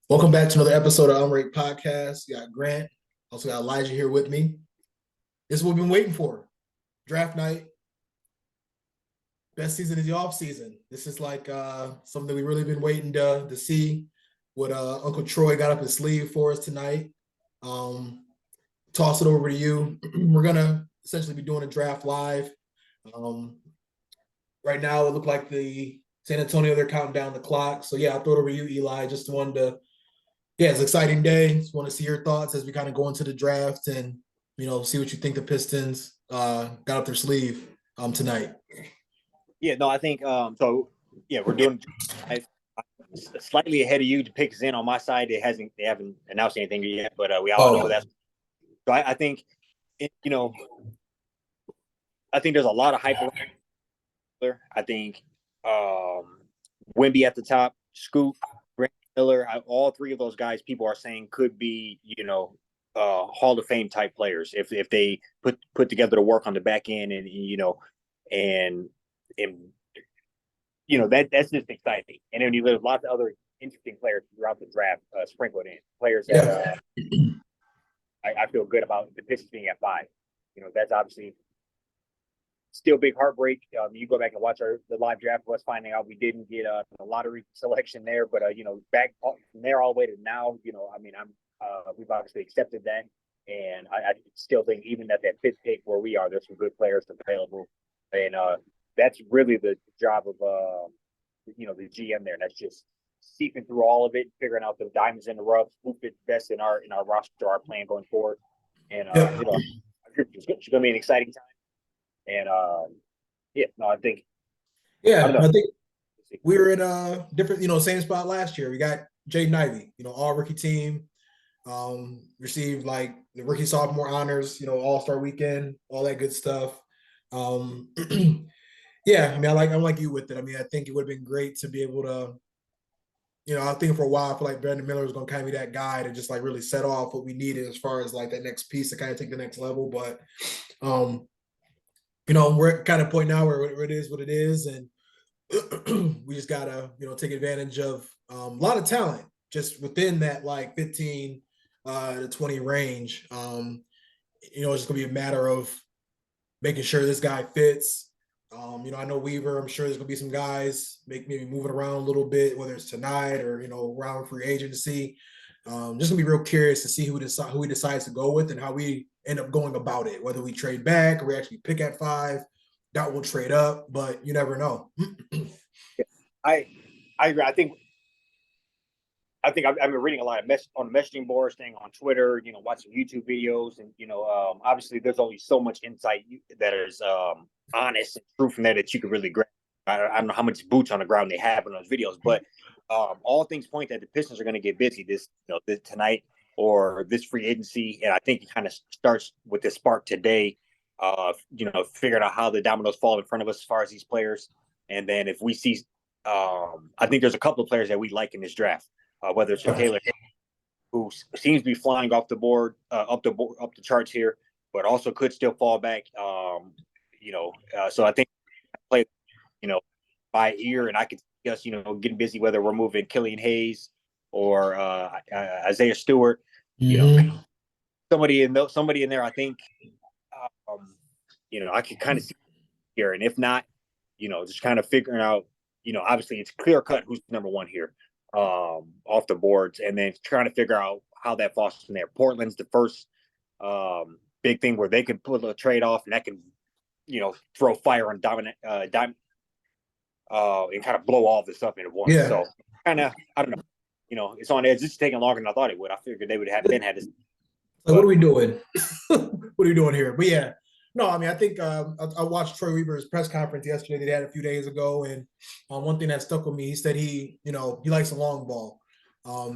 Welcome back to another episode of Unrate Podcast. You got Grant, also got Elijah here with me. This is what we've been waiting for. Draft night. Best season is the off season. This is like something we really been waiting to see what Uncle Troy got up his sleeve for us tonight. Toss it over to you. We're gonna essentially be doing a draft live. Um, right now, it looked like the San Antonio, they're counting down the clock. So yeah, I'll throw it over to you, Eli. Just wanted to it's an exciting day. Just want to see your thoughts as we kind of go into the draft and see what you think the Pistons got up their sleeve tonight. Yeah, no, I think so. Yeah, we're doing slightly ahead of you to pick us in on my side. They haven't announced anything yet, but we all know that. So I think I think there's a lot of hype around. I think Wemby at the top, Scoop, Miller, all three of those guys, people are saying could be, Hall of Fame type players if they put together the work on the back end and that's just exciting. And then there's lots of other interesting players throughout the draft sprinkled in, players that I feel good about the Pistons being at 5. That's obviously still big heartbreak. You go back and watch the live draft of us finding out we didn't get a lottery selection there, but back from there all the way to now, we've obviously accepted that, and I still think even at that fifth pick where we are, there's some good players available, and that's really the job of the GM there. That's just seeping through all of it, figuring out the diamonds in the rough, who fits best in our roster, our plan going forward, and it's going to be an exciting time. And I think we were in a different, same spot last year. We got Jaden Ivey, all rookie team, received like the rookie sophomore honors, all-star weekend, all that good stuff. I'm like you with it. I think it would have been great to be able to, I think for a while, I feel like Brandon Miller was going to kind of be that guy to just like really set off what we needed as far as like that next piece to kind of take the next level. But, we're at kind of point now where it is what it is. And we just got to, take advantage of a lot of talent just within that like 15 to 20 range. It's just going to be a matter of making sure this guy fits. I know Weaver, I'm sure there's going to be some guys maybe moving around a little bit, whether it's tonight or, around free agency. Just going to be real curious to see who he decides to go with and how we end up going about it, whether we trade back or we actually pick at 5. Doubt we'll trade up, but you never know. I agree. I think I've been reading a lot of on the messaging boards, staying on Twitter, watching YouTube videos, and obviously there's only so much insight that is honest and true from there that you could really grab. I don't know how much boots on the ground they have in those videos, but all things point that the Pistons are going to get busy this tonight or this free agency, and I think it kind of starts with this spark today. Figuring out how the dominoes fall in front of us as far as these players, and then if we see, I think there's a couple of players that we like in this draft. Whether it's Taylor, who seems to be flying off the board, up the charts here, but also could still fall back. So I think play, by ear, and I could see us, getting busy, whether we're moving Killian Hayes or Isaiah Stewart. Somebody in there. I think, I could kind of see here, and if not, just kind of figuring out, obviously it's clear cut who's number one here. Off the boards, and then trying to figure out how that falls from there. Portland's the first big thing where they can put a trade off, and that can, throw fire on dominant and kind of blow all this up into one. So kind of, I don't know, it's on edge. It's taking longer than I thought it would. I figured they would have had this. Like, what are we doing? What are we doing here? But yeah. No, I think I watched Troy Weaver's press conference yesterday that he had a few days ago, and one thing that stuck with me, he said he likes a long ball.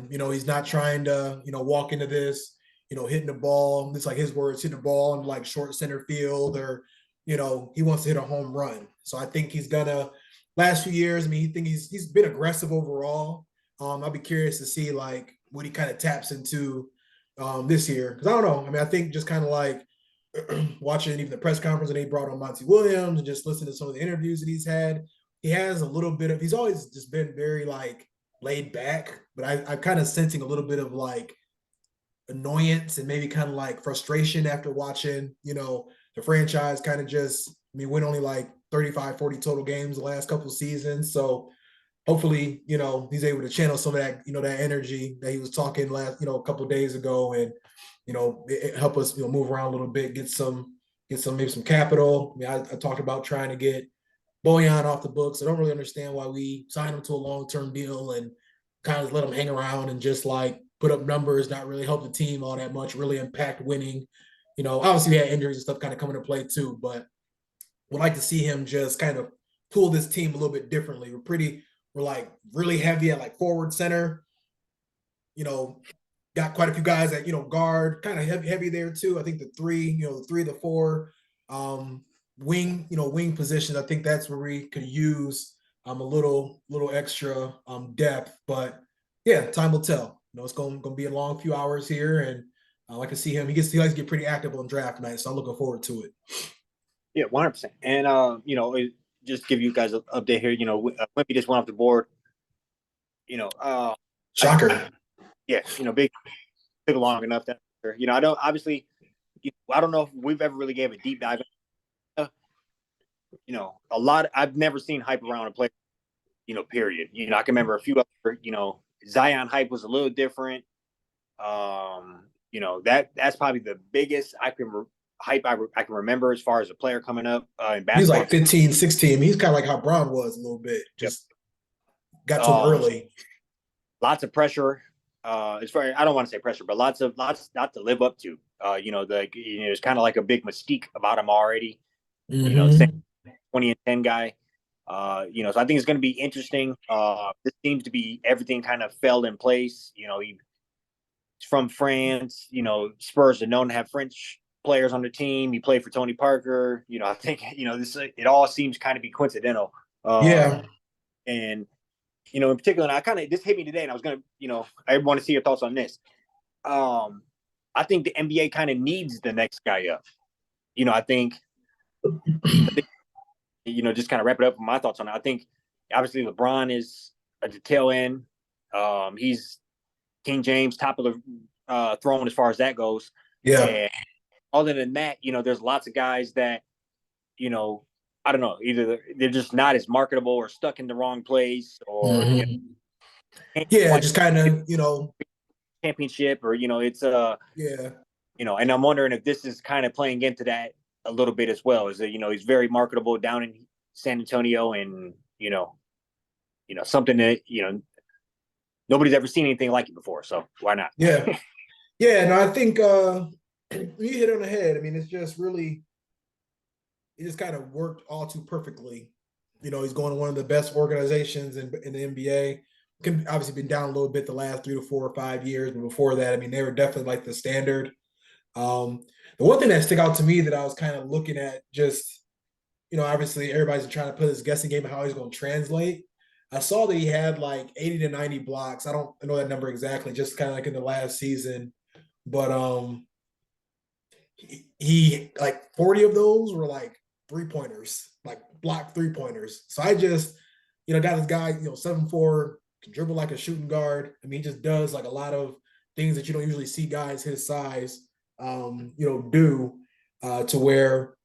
He's not trying to, walk into this, hitting the ball. It's like his words, hitting the ball in like short center field, or, he wants to hit a home run. So I think he's gonna last few years. He's been aggressive overall. I'll be curious to see like what he kind of taps into this year, because I don't know. I think just kind of like watching even the press conference and he brought on Monty Williams and just listening to some of the interviews that he's had, he has a little bit of, he's always just been very like, laid back, but I'm kind of sensing a little bit of like annoyance and maybe kind of like frustration after watching, the franchise kind of just, I mean, win only like 35, 40 total games the last couple of seasons. So hopefully, he's able to channel some of that, that energy that he was talking last, a couple of days ago, and help us, move around a little bit, get some maybe some capital. I mean, I talked about trying to get Boyan off the books. I don't really understand why we signed him to a long-term deal and kind of let him hang around and just like put up numbers, not really help the team all that much, really impact winning. Obviously we had injuries and stuff kind of coming into play too, but would like to see him just kind of pull this team a little bit differently. We're like really heavy at like forward center, you know, got quite a few guys that, guard, kind of heavy there too. I think the three, the four, wing positions. I think that's where we could use a little extra depth. But yeah, time will tell. It's going to be a long few hours here, and I can see him. He likes to get pretty active on draft night, so I'm looking forward to it. Yeah, 100%. And just give you guys an update here. Wimpy just went off the board. Shocker. Big took long enough that I don't obviously. I don't know if we've ever really gave a deep dive. A lot. I've never seen hype around a player. Period. I can remember a few other. Zion hype was a little different. That's probably the biggest hype I can remember as far as a player coming up in basketball. He's like 15, 16. He's kind of like how Brown was a little bit. Just got to him early. Lots of pressure. As far as, I don't want to say pressure, but lots not to live up to. It's kind of like a big mystique about him already. Mm-hmm. 20 and 10 guy. So I think it's going to be interesting. This seems to be everything kind of fell in place. He's from France. Spurs are known to have French players on the team. He played for Tony Parker. I think it all seems kind of be coincidental. Yeah. And in particular, and this hit me today, and I was gonna, I want to see your thoughts on this. I think the NBA kind of needs the next guy up. I think just kind of wrap it up with my thoughts on it. I think obviously LeBron is at the tail end. He's King James, top of the throne as far as that goes. Yeah. And other than that, there's lots of guys that, I don't know, either they're just not as marketable or stuck in the wrong place, or just kind of championship, or it's and I'm wondering if this is kind of playing into that a little bit as well. Is that he's very marketable down in San Antonio, and something that nobody's ever seen anything like it before, so why not? Yeah. No, I think you hit it on the head. I mean, it's just really. It just kind of worked all too perfectly. He's going to one of the best organizations in the NBA. Can obviously been down a little bit the last 3 to 4 or 5 years, but before that, I mean, they were definitely like the standard. The one thing that stuck out to me that I was kind of looking at, just obviously everybody's trying to put this guessing game of how he's going to translate. I saw that he had like 80 to 90 blocks. I don't know that number exactly, just kind of like in the last season, but he like 40 of those were like 3-pointers, like block 3-pointers. So I just, got this guy, 7'4", can dribble like a shooting guard. I mean, he just does like a lot of things that you don't usually see guys his size, do to where,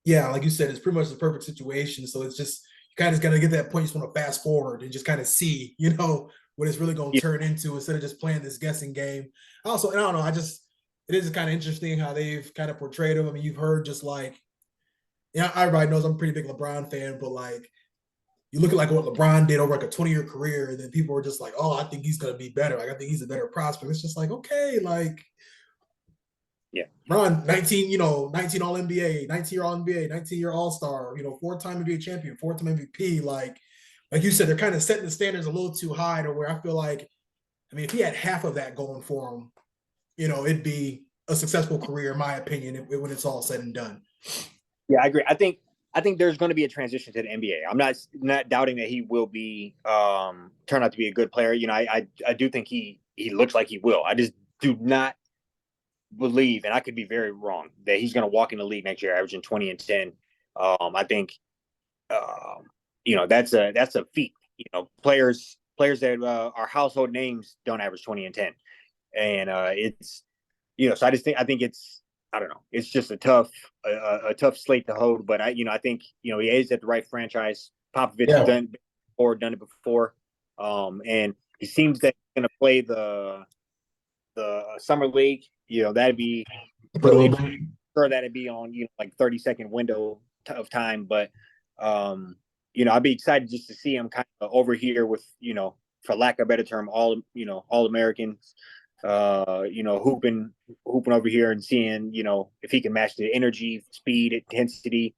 like you said, it's pretty much the perfect situation. So it's just, you kind of got to get that point. You just want to fast forward and just kind of see, what it's really going to turn into instead of just playing this guessing game. Also, and I don't know, it is kind of interesting how they've kind of portrayed him. I mean, you've heard just like, everybody knows I'm a pretty big LeBron fan, but like, you look at like what LeBron did over like a 20-year career, and then people were just like, oh, I think he's going to be better. Like, I think he's a better prospect. It's just like, okay, like, LeBron, 19 All NBA, 19-year All NBA, 19-year All-Star, 4-time NBA champion, 4-time MVP. Like you said, they're kind of setting the standards a little too high to where I feel like, I mean, if he had half of that going for him, it'd be a successful career, in my opinion, when it's all said and done. Yeah, I agree. I think there's going to be a transition to the NBA. I'm not doubting that he will be turn out to be a good player. I do think he looks like he will. I just do not believe, and I could be very wrong, that he's going to walk in the league next year averaging 20 and 10. I think that's a feat. Players players that are household names don't average 20 and 10. And it's, so I think it's, I don't know, it's just a tough slate to hold. But I think, he is at the right franchise. Popovich has done it before. And he seems that he's going to play the summer league. That'd be sure that'd be on, like 30-second window of time. But, I'd be excited just to see him kind of over here with, for lack of a better term, all Americans, hooping over here and seeing, if he can match the energy, speed, intensity.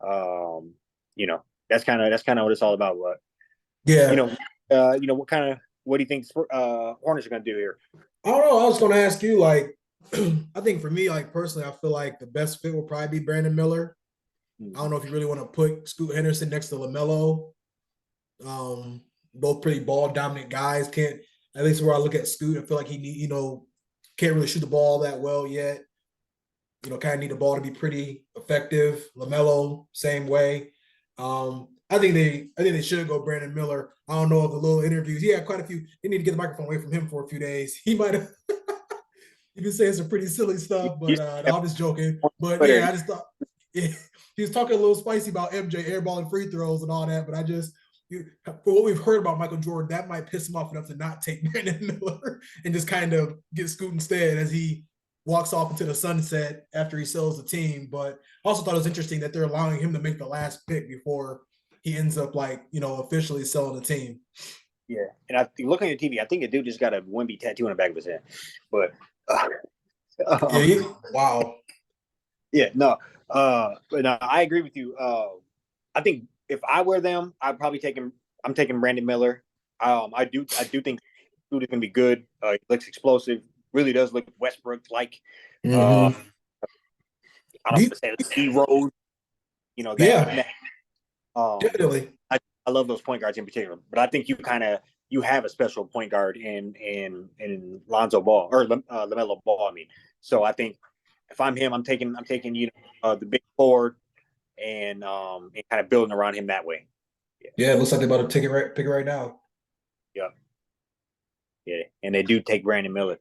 That's kind of what it's all about. But what do you think Hornets are going to do here? I don't know. I was going to ask you, like, I think for me, like personally, I feel like the best fit will probably be Brandon Miller. I don't know if you really want to put Scoot Henderson next to LaMelo. Both pretty ball dominant guys. Can't, at least where I look at Scoot, I feel like he can't really shoot the ball that well yet. Kind of need the ball to be pretty effective. LaMelo, same way. I think they should go Brandon Miller. I don't know if the little interviews. He had quite a few. They need to get the microphone away from him for a few days. He might have. You've been saying some pretty silly stuff, but no, I'm just joking. But yeah, I just thought he was talking a little spicy about MJ airballing free throws and all that. But for what we've heard about Michael Jordan, that might piss him off enough to not take Brandon Miller and just kind of get Scoot instead as he walks off into the sunset after he sells the team. But I also thought it was interesting that they're allowing him to make the last pick before he ends up officially selling the team. Yeah, and I think looking at TV, I think the dude just got a Wemby tattoo on the back of his head. But wow. Yeah, no. But no, I agree with you. I think if I were them, I'm taking Brandon Miller. I do think dude is gonna be good. He looks explosive. Really does look Westbrook like. I don't want to say the road. Definitely. I love those point guards in particular, but I think you have a special point guard in Lonzo Ball or LaMelo Ball. I mean, so I think if I'm him, I'm taking the big forward and kind of building around him that way. Yeah, it looks like they're about to pick it right now. Yeah, and they do take Brandon Miller.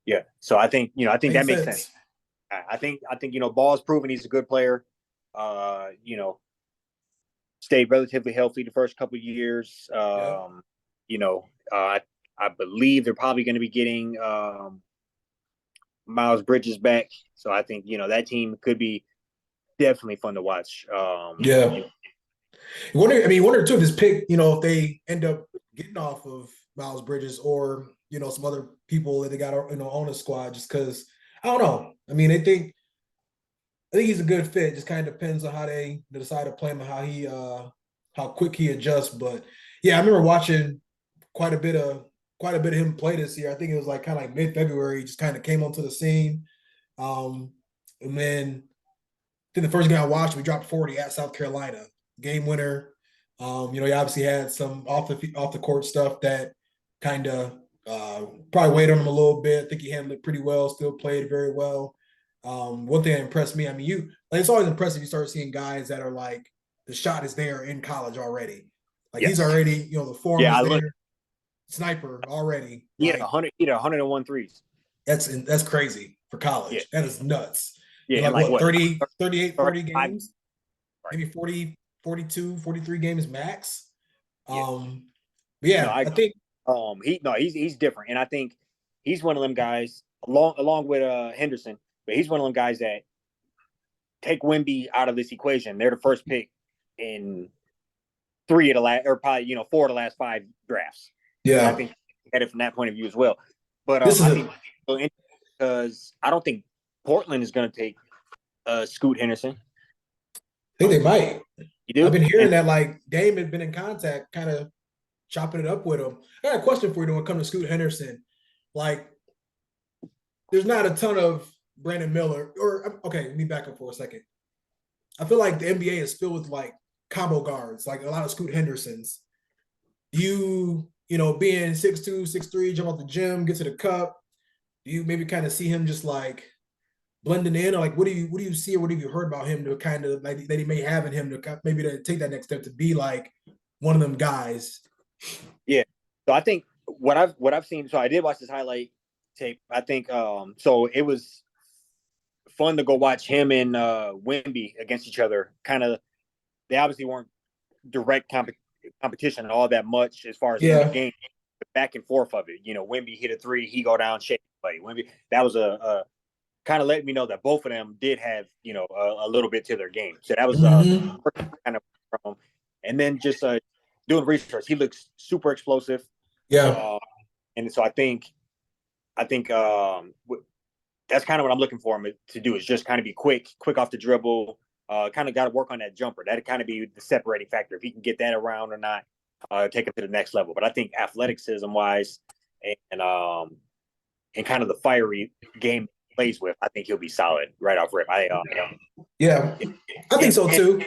Yeah, so I think that makes sense. I think Ball's proven he's a good player. Stayed relatively healthy the first couple of years. I believe they're probably going to be getting Miles Bridges back. So I think, that team could be definitely fun to watch. You wonder too if this pick, if they end up getting off of Miles Bridges or, some other people that they got, on the squad, just because, I don't know. I mean, I think he's a good fit. Just kind of depends on how they decide to play him and how quick he adjusts. But yeah, I remember watching quite a bit of him play this year. I think it was kind of mid-February. He just kind of came onto the scene. And then I think the first game I watched, we dropped 40 at South Carolina, game winner. He obviously had some off the court stuff that kind of probably weighed on him a little bit. I think he handled it pretty well. Still played very well. One thing that impressed me, I mean, it's always impressive you start seeing guys that are like the shot is there in college already. He's already, the form is there. Sniper already. He had 101 threes. That's crazy for college. Yeah. That is nuts. Yeah, what, 30, 38, 40 games? Right. Maybe 40, 42, 43 games max. I think he's different. And I think he's one of them guys along with Henderson, but he's one of them guys that take Wemby out of this equation. They're the first pick in 3 of the last, or probably 4 of the last 5 drafts. Yeah, and I think at it from that point of view as well. But I think because I don't think Portland is going to take Scoot Henderson. I think they might. You do? I've been hearing that Dame had been in contact, kind of chopping it up with him. I got a question for you when it comes to Scoot Henderson. There's not a ton of Brandon Miller, let me back up for a second. I feel like the NBA is filled with combo guards, a lot of Scoot Hendersons. Being 6'2", 6'3", jump off the gym, get to the cup. Do you maybe kind of see him just blending in, or what do you see, or what have you heard about him to kind of that he may have in him to maybe to take that next step to be one of them guys? Yeah. So I think what I've seen. So I did watch this highlight tape. I think so it was fun to go watch him and Wemby against each other. Kind of, they obviously weren't direct competition all that much as far as in the Yeah. game. The back and forth of it. Wemby hit a three, he go down, shake play. Wemby, that was a kind of let me know that both of them did have a little bit to their game. So that was Mm-hmm. kind of from, and then just doing research. He looks super explosive, Yeah. and so I think that's kind of what I'm looking for him to do is just kind of be quick off the dribble. Kind of got to work on that jumper. That'd kind of be the separating factor if he can get that around or not. Take him to the next level. But I think athleticism wise and kind of the fiery game he plays with, I think he'll be solid right off rip. Yeah. I think so and too.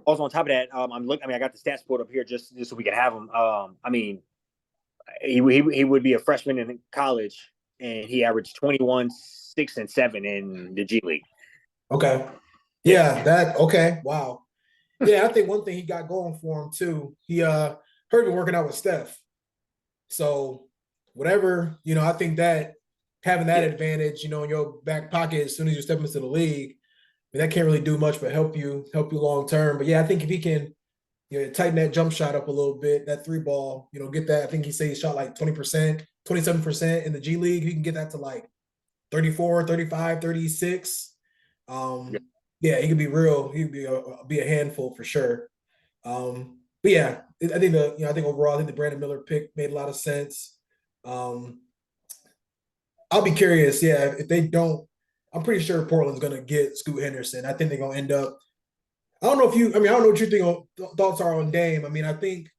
also on top of that, I'm looking. I mean, I got the stats pulled up here just so we can have them. I mean, he would be a freshman in college, and he averaged 21, 6, and 7 in the G League. Okay. Yeah, Yeah, that okay. Wow. Yeah, I think one thing he got going for him too. He heard me working out with Steph. So whatever, I think that having that yeah, advantage, in your back pocket as soon as you step into the league, that can't really do much but help you long term. But yeah, I think if he can, tighten that jump shot up a little bit, that three ball, get that. I think he said he shot like 20%, 27% in the G League. He can get that to like 34, 35, 36. yeah. Yeah, he could be real. He'd be a handful for sure. But yeah, I think overall, I think the Brandon Miller pick made a lot of sense. Um, I'll be curious. Yeah, if they don't, I'm pretty sure Portland's gonna get Scoot Henderson. I think they're gonna end up. I don't know if you. I mean, I don't know what your thoughts are on Dame. I mean, I think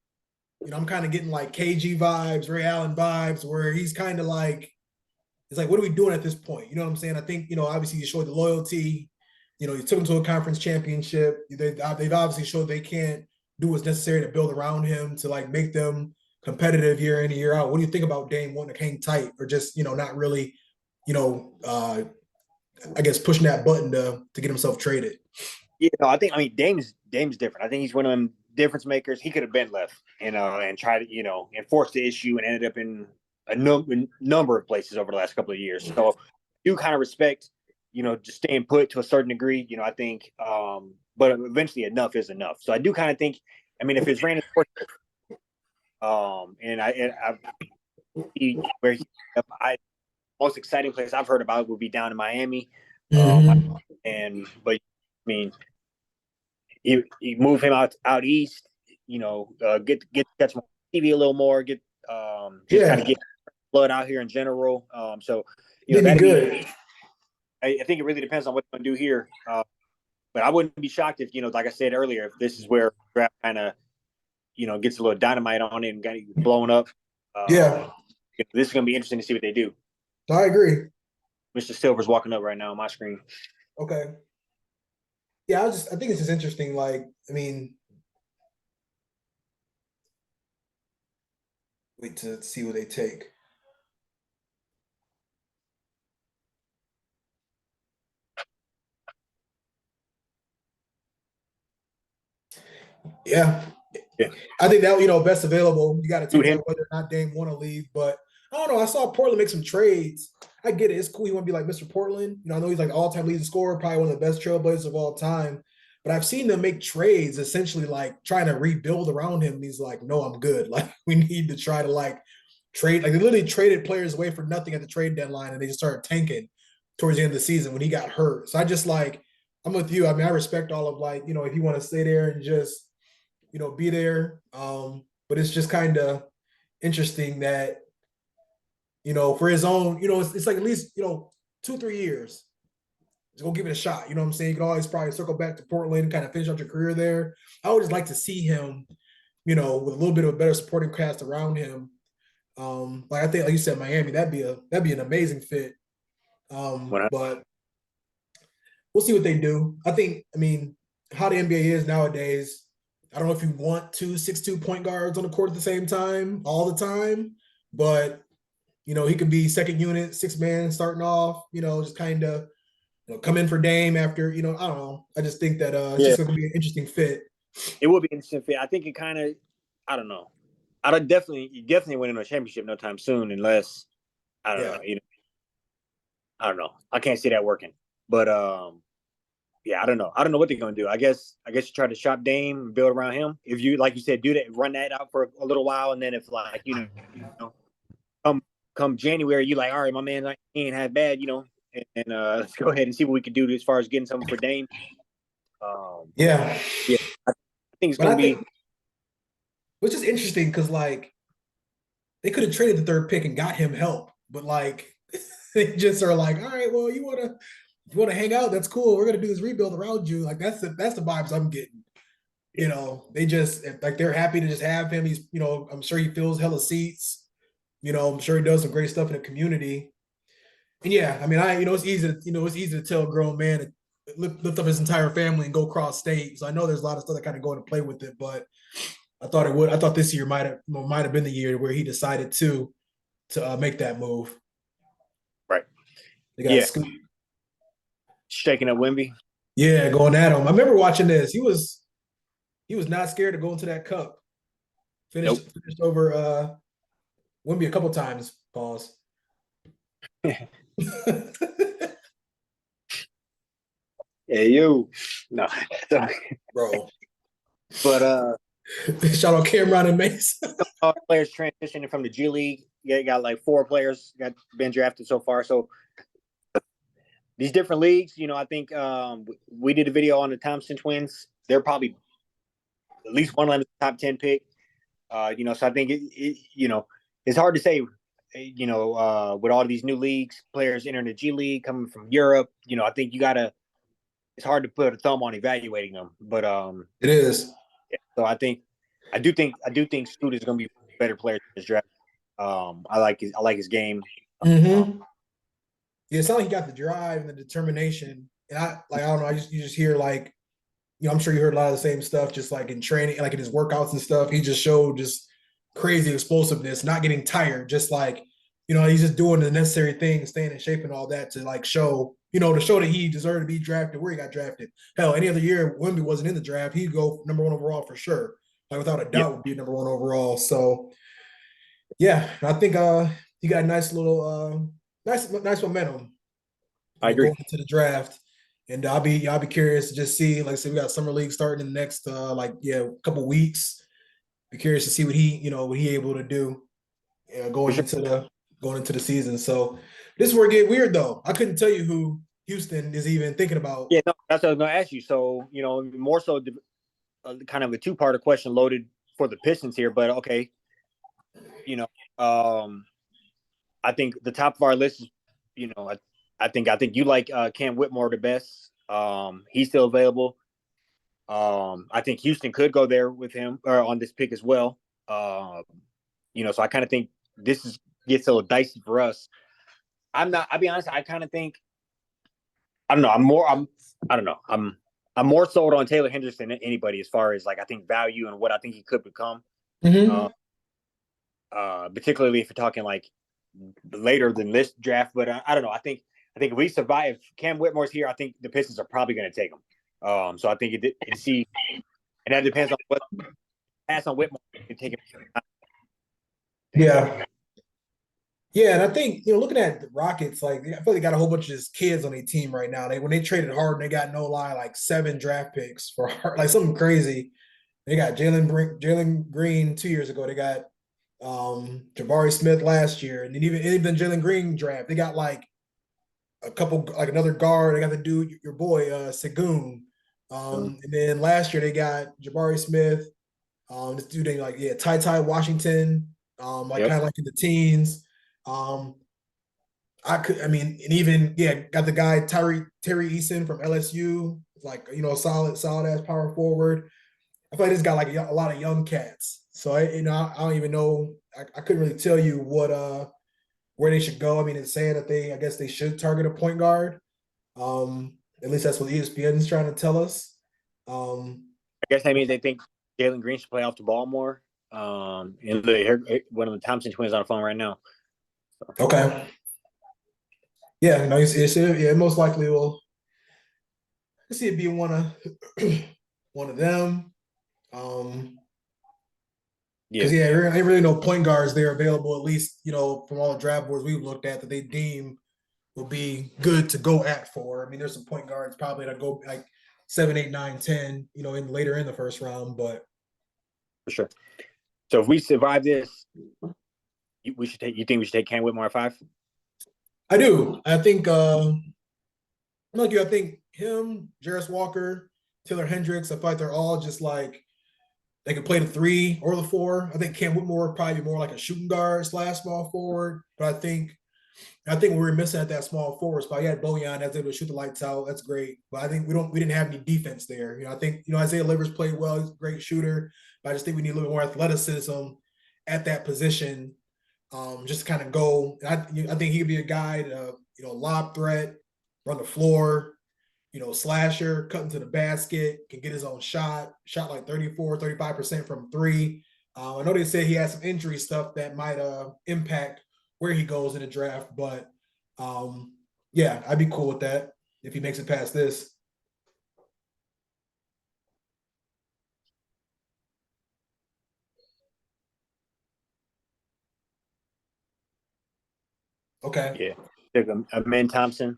I'm kind of getting like KG vibes, Ray Allen vibes, where he's kind of like, it's like, what are we doing at this point? You know what I'm saying? I think obviously you showed the loyalty. You took him to a conference championship. They've obviously showed they can't do what's necessary to build around him to like make them competitive year in and year out. What do you think about Dame wanting to hang tight or just not really, you know, uh, I guess pushing that button to get himself traded? Yeah, no, I mean Dame's different. I think he's one of them difference makers. He could have been left, and tried to, and forced the issue and ended up in a number of places over the last couple of years. So I do kind of respect, just staying put to a certain degree. I think, but eventually enough is enough. So I do kind of think, I mean, if it's random, and I where I most exciting place I've heard about would be down in Miami. Mm-hmm. But I mean, you move him out east, get to catch him on TV a little more, just kind of Yeah, get blood out here in general. So they'd be that'd be. good. I think it really depends on what they're gonna do here. But I wouldn't be shocked if, like I said earlier, if this is where draft kind of gets a little dynamite on it and got blown up. Yeah, This is gonna be interesting to see what they do. I agree. Mr. Silver's walking up right now on my screen. Okay. Yeah, I think it's just interesting. Like, I mean, wait to see what they take. Yeah, Yeah, I think that best available. You got to dude, take him. that whether or not Dame want to leave, but I don't know. I saw Portland make some trades. I get it. It's cool. You want to be like Mr. Portland. I know he's like all-time leading scorer, probably one of the best trailblazers of all time. But I've seen them make trades, essentially like trying to rebuild around him. And he's like, "No, I'm good. Like we need to try to like trade." Like they literally traded players away for nothing at the trade deadline, and they just started tanking towards the end of the season when he got hurt. So I just like, I'm with you. I mean, I respect all of like if you want to stay there and just be there. But it's just kind of interesting that, for his own, it's like at least, 2, 3 years. Just go give it a shot. You know what I'm saying? You can always probably circle back to Portland, kind of finish out your career there. I would just like to see him, with a little bit of a better supporting cast around him. Like I think, like you said, Miami, that'd be an amazing fit. But we'll see what they do. I mean, how the NBA is nowadays, I don't know if you want 2 6'2" point guards on the court at the same time all the time, but he could be second unit, 6 man starting off, just kind of come in for Dame after, I don't know. I just think that it's Yeah, just gonna be an interesting fit. it would be interesting fit. I think it kind of, I don't know. I don't definitely winning a championship no time soon unless I don't Yeah. know. I don't know. I can't see that working. But yeah, I don't know. I don't know what they're gonna do. I guess you try to shop Dame and build around him. If you like you said, do that, run that out for a little while, and then if like know come January, you like, all right, my man, like, he ain't had bad, and let's go ahead and see what we can do as far as getting something for Dame. Yeah. Yeah, I think it's But gonna I be. think, which is interesting because like they could have traded the third pick and got him help, but like they just are like, all right, well, you wanna hang out, that's cool. We're gonna do this rebuild around you. Like that's the vibes I'm getting. Yeah, They just like they're happy to just have him. He's, I'm sure he fills hella seats. I'm sure he does some great stuff in the community. And yeah, I mean, it's easy to tell a grown man to lift up his entire family and go cross state. So I know there's a lot of stuff that kind of go into play with it, but I thought this year might have been the year where he decided to make that move. right. They got Yeah, Scoot. shaking up Wimby. Yeah, going at him. I remember watching this. He was not scared to go into that cup. Finished Nope. finished over Wimby a couple times. Pause. Yeah, you. No, Bro. but Shout out Cameron and Mace. all players transitioning from the G League. Yeah, you got like 4 players got been drafted so far. So these different leagues, I think we did a video on the Thompson twins. They're probably at least one of them is top 10 pick. So I think it's hard to say. With all these new leagues, players entering the G League, coming from Europe, I think you gotta. It's hard to put a thumb on evaluating them, but It is. yeah, so I do think Scoot is going to be a better player in this draft. I like his game. Mm-hmm. Yeah, it's not like he got the drive and the determination. And I don't know, you just hear like, I'm sure you heard a lot of the same stuff, just like in training, like in his workouts and stuff. He just showed just crazy explosiveness, not getting tired, just like, he's just doing the necessary things, staying in shape and all that to like show, to show that he deserved to be drafted where he got drafted. Hell, any other year Wemby wasn't in the draft, he'd go number one overall for sure. Like without a Yeah, doubt would be number one overall. So yeah, I think he got a nice little nice momentum, I agree. going into the draft. And I'll be curious to just see, like I said, we got summer league starting in the next couple weeks. Be curious to see what he able to do For going sure. into the season. So this is where it get weird though. I couldn't tell you who Houston is even thinking about. Yeah, no, that's what I was going to ask you. So more so, kind of a two-part question loaded for the Pistons here. But okay, you know, I think the top of our list is, I think you like Cam Whitmore the best. He's still available. I think Houston could go there with him or on this pick as well. So I kind of think gets a little dicey for us. I'll be honest. I kind of think I don't know. I don't know. I'm more sold on Taylor Henderson than anybody as far as like I think value and what I think he could become. Mm-hmm. Particularly if you're talking like later than this draft. But I don't know. I think if we survive, Cam Whitmore's here. I think the Pistons are probably going to take him. So I think and that depends on what pass on Whitmore can take him. Yeah. Yeah, and I think looking at the Rockets, like I feel like they got a whole bunch of just kids on their team right now. When they traded Harden, they got no lie like 7 draft picks for like something crazy. They got Jalen Green 2 years ago. They got Jabari Smith last year, and then even Jalen Green draft. They got like a couple, like another guard. They got the dude, your boy Segun. And then last year they got Jabari Smith. This dude named Ty Washington. Like Yep. kind of like in the teens. Um, I mean, and even got the guy Terry Eason from LSU, like solid ass power forward. I feel like this got like a lot of young cats. So I don't even know. I couldn't really tell you where they should go. I mean, it's saying that I guess they should target a point guard. At least that's what ESPN is trying to tell us. I guess that means they think Jalen Green should play off the ball more. And one of the Thompson twins on the phone right now. So. Okay. Yeah, no, it most likely will. Let's see it be one of them. Yeah, Because there ain't really no point guards there available, at least, from all the draft boards we've looked at that they deem will be good to go at for. I mean, there's some point guards probably that go like 7, 8, 9, 10, in later in the first round. But for sure. So if we survive this, we should take. You think we should take Cam Whitmore at 5? I do. I think like you, I think him, Jarris Walker, Taylor Hendricks, I feel like they're all just like they can play the 3 or the 4. I think Cam Whitmore would probably be more like a shooting guard slash small forward. But I think we were missing at that small forward spot. You had Bojan that's able to shoot the lights out. That's great. But I think we didn't have any defense there. I think Isaiah Livers played well. He's a great shooter. But I just think we need a little more athleticism at that position. Just to kind of go. I think he'd be a guy to lob threat, run the floor, slasher, cut into the basket, can get his own shot like 34, 35% from 3. I know they said he has some injury stuff that might impact where he goes in the draft, but yeah, I'd be cool with that if he makes it past this. Okay. Yeah. Took Amen Thompson.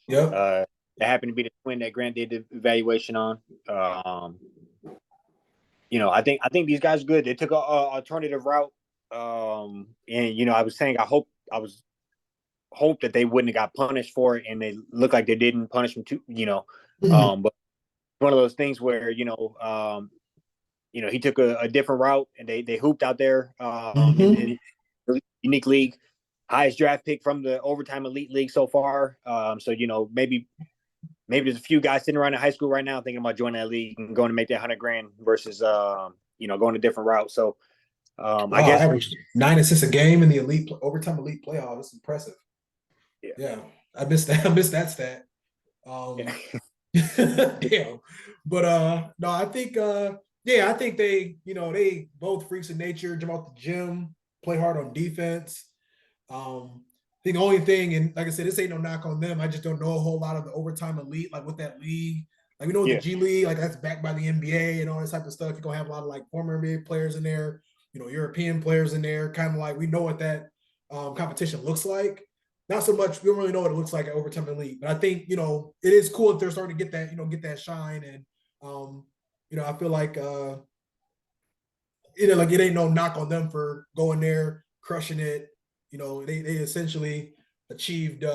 Yep. That happened to be the twin that Grant did the evaluation on. I think these guys are good. They took a alternative route. And I was saying I hope that they wouldn't have got punished for it, and they look like they didn't punish them too. But one of those things where he took a different route, and they hooped out there in a unique league. Highest draft pick from the overtime elite league so far. So maybe there's a few guys sitting around in high school right now thinking about joining that league and going to make that $100,000 versus going a different route. So I guess averaged 9 assists a game in the overtime elite playoff. That's impressive. Yeah. I missed that. I missed that stat. Damn. But no, I think I think they both freaks of nature, jump out the gym, play hard on defense. I think the only thing, and like I said, this ain't no knock on them. I just don't know a whole lot of the overtime elite, like with that league. Like we know the G League, like that's backed by the NBA and all this type of stuff. You're gonna have a lot of like former NBA players in there, European players in there, kind of like we know what that competition looks like. Not so much, we don't really know what it looks like at overtime elite, but I think it is cool if they're starting to get that, get that shine, and I feel like like it ain't no knock on them for going there, crushing it. They essentially achieved,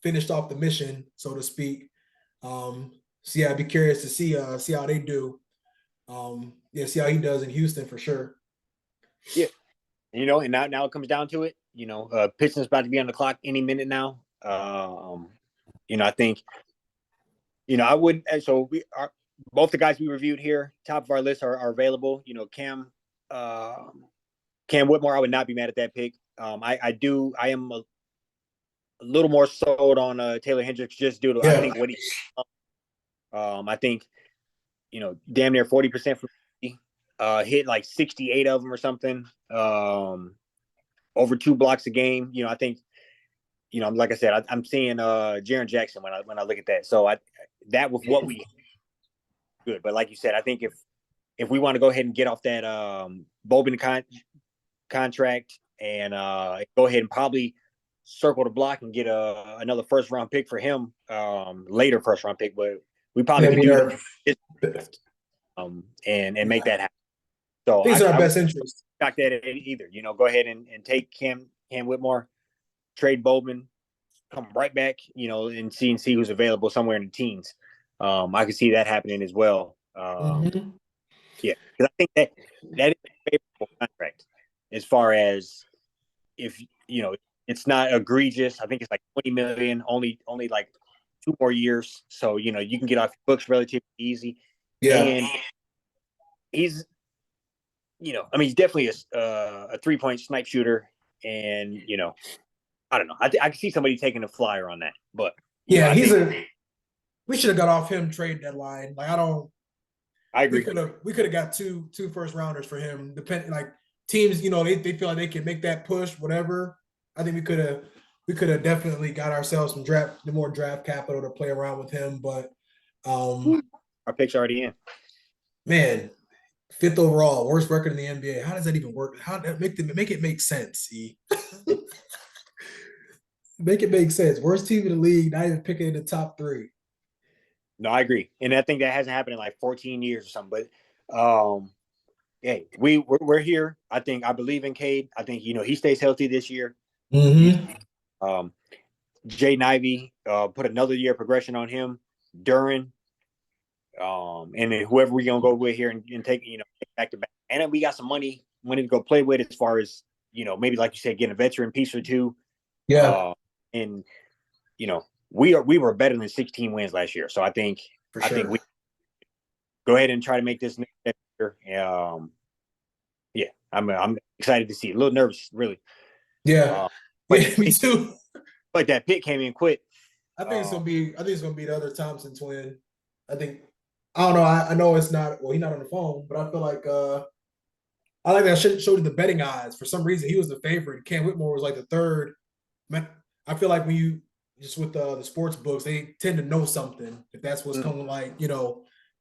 finished off the mission, so to speak. So yeah, I'd be curious to see how they do. See how he does in Houston for sure. Yeah, and now it comes down to it. Pistons about to be on the clock any minute now. I think, I would. So we are both the guys we reviewed here, top of our list are available. Cam Whitmore, I would not be mad at that pick. I am a little more sold on Taylor Hendricks just due to I think what he. I think, damn near 40% from hit like 68 of them or something. Over 2 blocks a game. I think, like I said, I'm seeing Jaren Jackson when I look at that. So that was what we good. But like you said, I think if we want to go ahead and get off that Boban contract and go ahead and probably circle the block and get another first round pick for him, later first round pick, but we probably could do that and make that happen. So these are our best interests. Not that either. Go ahead and take Cam Whitmore, trade Boban, come right back, and see who's available somewhere in the teens. I could see that happening as well. Yeah, because I think that is a favorable contract as far as if it's not egregious. I think it's like $20 million, only like 2 more years, so you can get off your books relatively easy. Yeah, and he's he's definitely a 3-point snipe shooter, and I don't know. I can see somebody taking a flyer on that, but we should have got off him trade deadline. Like I agree. We could have got two first rounders for him. Depending, like teams, they feel like they can make that push, whatever. I think we could have definitely got ourselves the more draft capital to play around with him. But our pick's already in. Man, fifth overall, worst record in the NBA. How does that even work? How make it make sense? E? Make it make sense. Worst team in the league, not even picking in the top three. No, I agree, and I think that hasn't happened in like 14 years or something. But hey, we're here. I believe in Cade. I think he stays healthy this year. Mm-hmm. Um, Jay Ivey put another year of progression on him. Duran, and then whoever we're gonna go with here and take back to back. And then we got some money to go play with as far as maybe like you said, getting a veteran piece or two. Yeah, And we were better than 16 wins last year, so I think for I think sure. we go ahead and try to make this next year. Yeah, I'm excited to see. A little nervous, really. Yeah, But yeah, me too. but that pick came in quick. I think it's gonna be. I think it's gonna be the other Thompson twin. I think. I don't know. I know it's not. Well, he's not on the phone, but I feel like. I like that I showed you the betting odds. For some reason, he was the favorite. Cam Whitmore was like the third. Man, I feel like when you just with the sports books, they tend to know something if that's what's Mm. coming. Like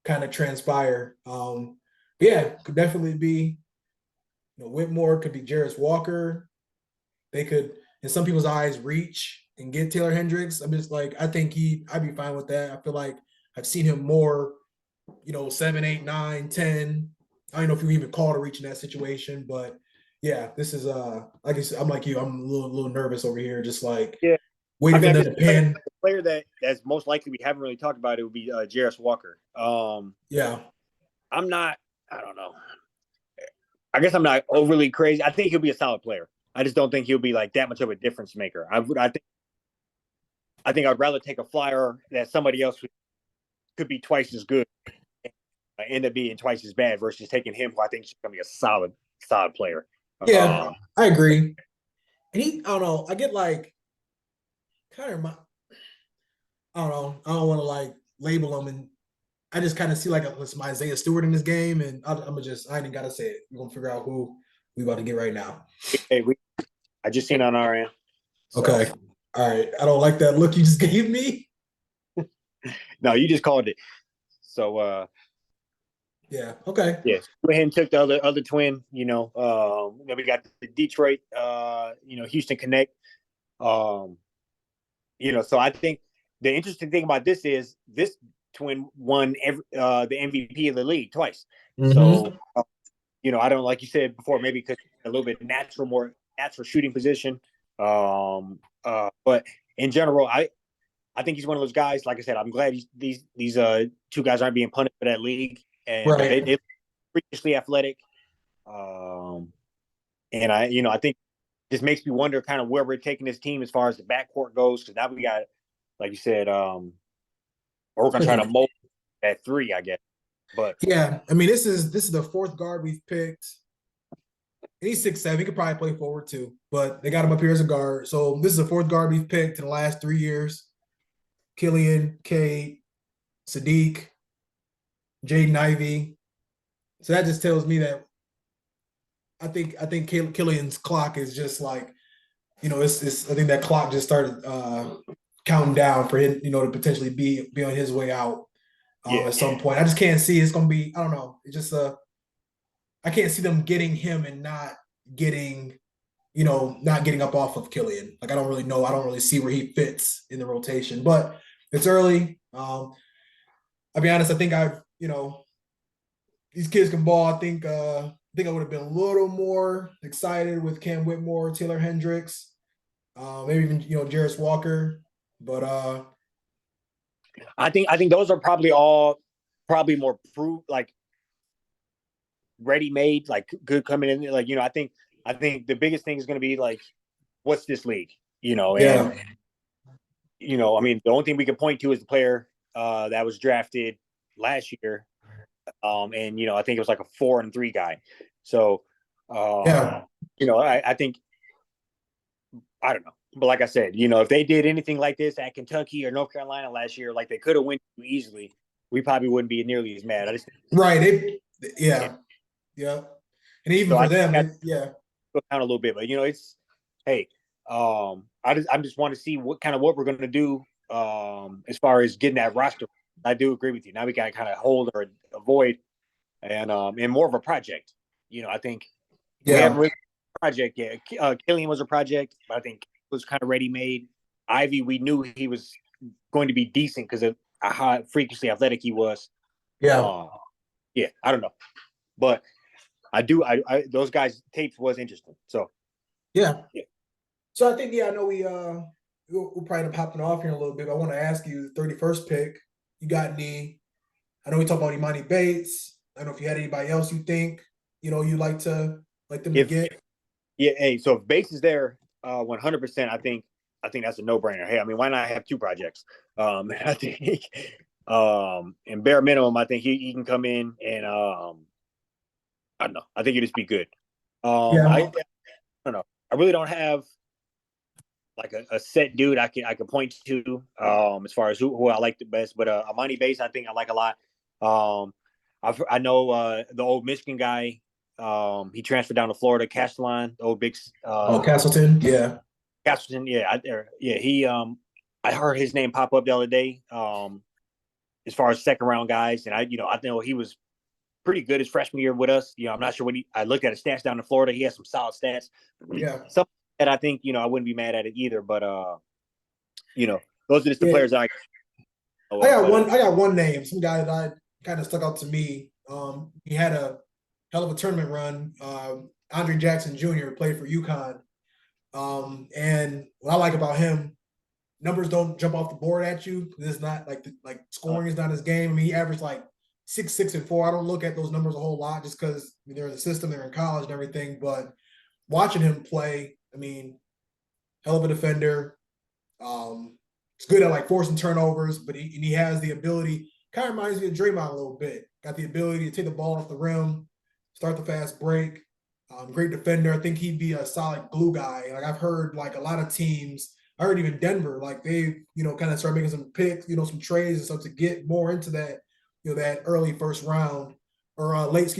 kind of transpire. Yeah, could definitely be. Whitmore could be Jarris Walker. They could, in some people's eyes, reach and get Taylor Hendricks. I'm just like, I think I'd be fine with that. I feel like I've seen him more, 7, 8, 9, 10. I don't know if you even call to reach in that situation, but yeah, this is like I said, I'm like you, I'm a little nervous over here, just like Yeah, I waiting for mean, them to pin. the player that's most likely we haven't really talked about it would be Jarris Walker. Yeah. I'm not. I don't know. I guess I'm not overly crazy. I think he'll be a solid player. I just don't think he'll be like that much of a difference maker. I think I'd rather take a flyer that somebody else could be twice as good and end up being twice as bad versus taking him, who I think is going to be a solid player. Yeah, I agree. And I don't know, I get like kind of, I don't know, I don't want to like label him, and I just kind of see like some Isaiah Stewart in this game, and I'm gonna I ain't even gotta say it. We're gonna figure out who we about to get right now. Hey, I just seen on our end. So Okay. All right. I don't like that look you just gave me. no, you just called it. So Yeah. Okay. yes, go ahead and took the other twin. We got the Detroit, Houston Connect. Um, so I think the interesting thing about this is this twin won the MVP of the league twice. Mm-hmm. So I don't, like you said before, maybe because a little bit more natural shooting position. But in general, I think he's one of those guys. Like I said, I'm glad these two guys aren't being punished for that league, and Right. they freakishly athletic. And I think this makes me wonder kind of where we're taking this team as far as the backcourt goes. Because now we got, like you said, we're gonna try to mold at three, I guess. But Yeah. I mean, this is the fourth guard we've picked. He's 6'7". He could probably play forward too, but they got him up here as a guard. So this is the fourth guard we've picked in the last 3 years. Killian, Cade, Sadiq, Jaden Ivey. So that just tells me that I think Killian's clock is just like, it's I think that clock just started counting down for him, to potentially be on his way out yeah, at some point. I just can't see it's gonna be, I don't know. It's just I can't see them getting him and not getting, not getting up off of Killian. Like I don't really know. I don't really see where he fits in the rotation. But it's early. I'll be honest, I think these kids can ball. I think I would have been a little more excited with Cam Whitmore, Taylor Hendricks, maybe even Jarris Walker. But I think those are probably more like ready made, like good coming in. Like I think the biggest thing is going to be like, what's this league? yeah, And I mean, the only thing we can point to is the player that was drafted last year. And I think it was like a 4-3 guy. So, yeah, I think, I don't know, but like I said, if they did anything like this at Kentucky or North Carolina last year, like they could have won easily, we probably wouldn't be nearly as mad. right. Yeah, yeah, and even So for I think them, that yeah, go down a little bit, but it's, hey, I just want to see what we're going to do as far as getting that roster. I do agree with you. Now we got to kind of hold or avoid and more of a project. I think we Yeah. haven't really project yet. Killian was a project, but I think it was kind of ready made. Ivy, we knew he was going to be decent because of how freakishly athletic he was. Yeah. Yeah, I don't know, but I those guys' tapes was interesting. So Yeah. yeah. So I think, I know we'll probably end up hopping off here in a little bit. But I want to ask you, the 31st pick, you got any? I know we talked about Imani Bates. I don't know if you had anybody else you think, you like them to If get. Yeah, hey, so if Bates is there, 100%, I think that's a no brainer. Hey, I mean, why not have two projects? I think, in bare minimum, I think he can come in and I don't know. I think it just be good. I Yeah. don't know. I really don't have like a set dude I can point to as far as who I like the best. But Amani Bates, I think I like a lot. Um, I know the old Michigan guy. He transferred down to Florida, Castellan, the old big Oh, Castleton. Yeah. Castleton. Yeah. He I heard his name pop up the other day. As far as second round guys, and I know he was pretty good his freshman year with us. I'm not sure what I looked at his stats down in Florida. He has some solid stats. Yeah. Some that I think I wouldn't be mad at it either. But those are just the Yeah. players I know I of. got But one. I got one name. Some guy that I kind of stuck out to me. He had a hell of a tournament run. Andre Jackson Jr. played for UConn. And what I like about him, numbers don't jump off the board at you. It's not like scoring is not his game. I mean, he averaged like 6, 6, and 4. I don't look at those numbers a whole lot just because they're in the system, they're in college and everything. But watching him play, I mean, hell of a defender. He's good at like forcing turnovers, but he has the ability. Kind of reminds me of Draymond a little bit. Got the ability to take the ball off the rim, start the fast break. Great defender. I think he'd be a solid glue guy. Like I've heard, like a lot of teams. I heard even Denver, like they, kind of start making some picks, some trades and stuff to get more into that, that early first round or late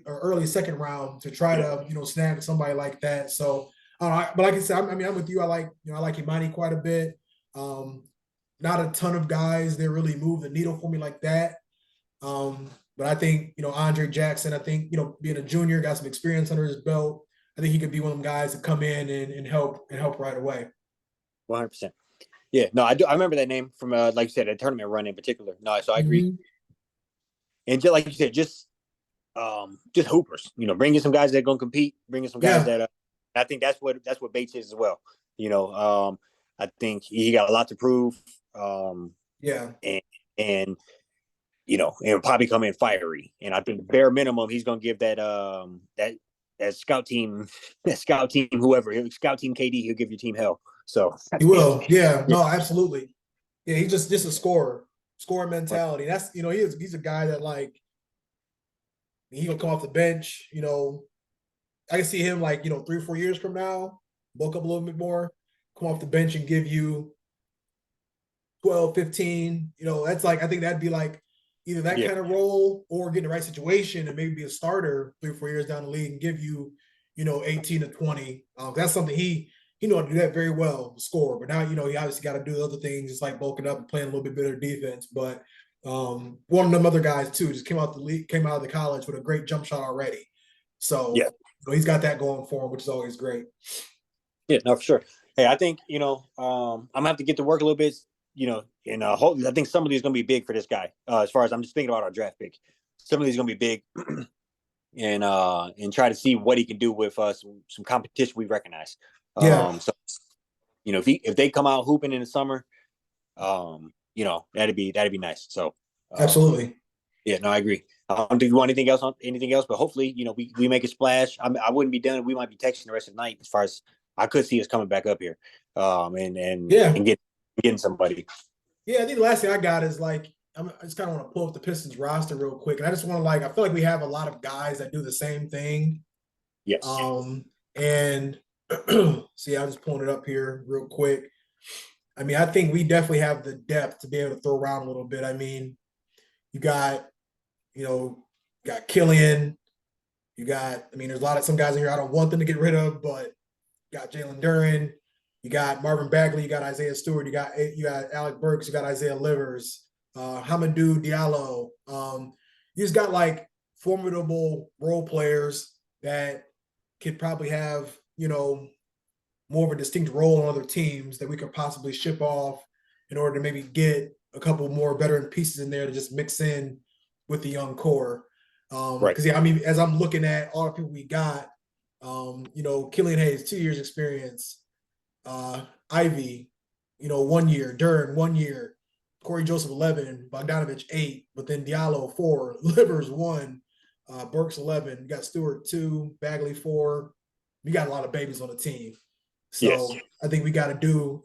or early second round to try yeah, to, snag somebody like that. So, but like I said, I'm with you. I like Imani quite a bit. Um, Not a ton of guys that really move the needle for me like that. But I think, Andre Jackson, I think, being a junior, got some experience under his belt. I think he could be one of them guys to come in and help right away. 100%. Yeah, no, I do. I remember that name from like you said, a tournament run in particular. No, so I agree. Mm-hmm. And just like you said, just hoopers. Bring in some guys that are going to compete. Bring in some guys Yeah. that. I think that's what Bates is as well. I think he got a lot to prove. Yeah. And and probably come in fiery. And I think bare minimum, he's going to give that scout team, whoever scout team KD, he'll give your team hell. So He will. Yeah. yeah, No, absolutely. Yeah. He's just a scorer mentality. That's, he's a guy that like, he gonna come off the bench, I can see him like, 3 or 4 years from now, bulk up a little bit more, come off the bench and give you 12, 15. That's like, I think that'd be like either that yeah, kind of role or get in the right situation and maybe be a starter 3 or 4 years down the league and give you, 18 to 20. That's something he know how to do that very well, score. But now, he obviously got to do other things, just like bulking up and playing a little bit better defense. But one of them other guys too just came out of the college with a great jump shot already. yeah, So he's got that going for him, which is always great. yeah. No, for sure. Hey, I think I'm gonna have to get to work a little bit. And I think some of these going to be big for this guy. As far as I'm just thinking about our draft pick, some of these going to be big, and try to see what he can do with some competition we recognize. Yeah, So if they come out hooping in the summer, that'd be nice. So absolutely. yeah, no, I agree. I don't think you want anything else, but hopefully, we make a splash. I wouldn't be done. We might be texting the rest of the night. As far as I could see us coming back up here, Yeah. and getting somebody. Yeah, I think the last thing I got is like I just kind of want to pull up the Pistons roster real quick, and I just want to I feel like we have a lot of guys that do the same thing. Yes. And see, I'm just pulling it up here real quick. I mean, I think we definitely have the depth to be able to throw around a little bit. I mean, you got got Killian, there's a lot of some guys in here I don't want them to get rid of, but you got Jalen Duren, you got Marvin Bagley, you got Isaiah Stewart, you got Alec Burks, you got Isaiah Livers, Hamadou Diallo. You just got like formidable role players that could probably have, more of a distinct role on other teams that we could possibly ship off in order to maybe get a couple more veteran pieces in there to just mix in with the young core. Right. Because I mean, as I'm looking at all the people we got, Killian Hayes, 2 years experience, Ivy, 1 year, Dern, 1 year, Corey Joseph 11, Bogdanovich 8, but then Diallo 4, Livers 1, Burks 11, you got Stewart 2, Bagley 4. We got a lot of babies on the team. So Yes. I think we got to do,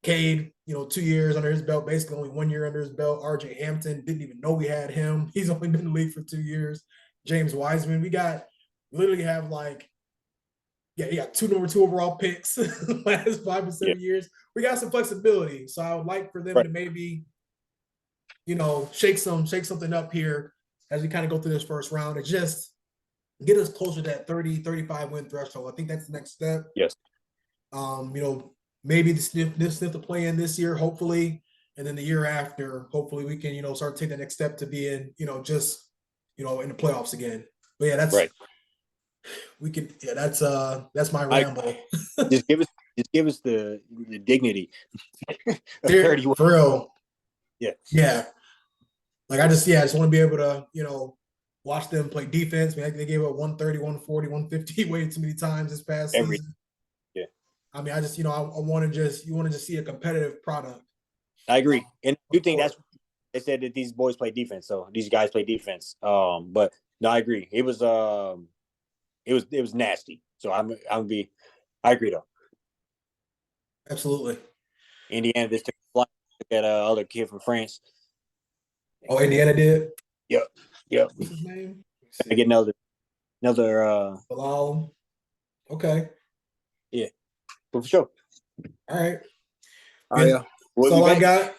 Cade, 2 years under his belt, basically only 1 year under his belt. RJ Hampton, didn't even know we had him. He's only been in the league for 2 years. James Wiseman, we literally have you got 2 number 2 overall picks last 5 to 7 years. We got some flexibility. So I would like for them to maybe, shake something up here as we kind of go through this first round and just get us closer to that 30, 35 win threshold. I think that's the next step. Yes. Maybe the sniff to play in this year, hopefully, and then the year after, hopefully we can, start to take the next step to be in, just, in the playoffs again. But yeah, that's right. We could, yeah, that's my ramble. Just give us the dignity. For real. Yeah. Yeah. Like I just want to be able to, watch them play defense. I mean, they gave up 130, 140, 150 way too many times this past season. Yeah. I mean, I just, I want to just see a competitive product. I agree. And you think they said that these boys play defense, so these guys play defense. But no, I agree. It was nasty. So I agree though. Absolutely. Indiana just took a flight. Look at other kid from France. Oh, Indiana did? Yep. What's his name? I get another Bilal. Okay. Yeah. For sure. All right. Yeah. That's all I got.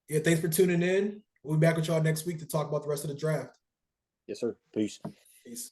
Yeah, thanks for tuning in. We'll be back with y'all next week to talk about the rest of the draft. Yes, sir. Peace. Peace.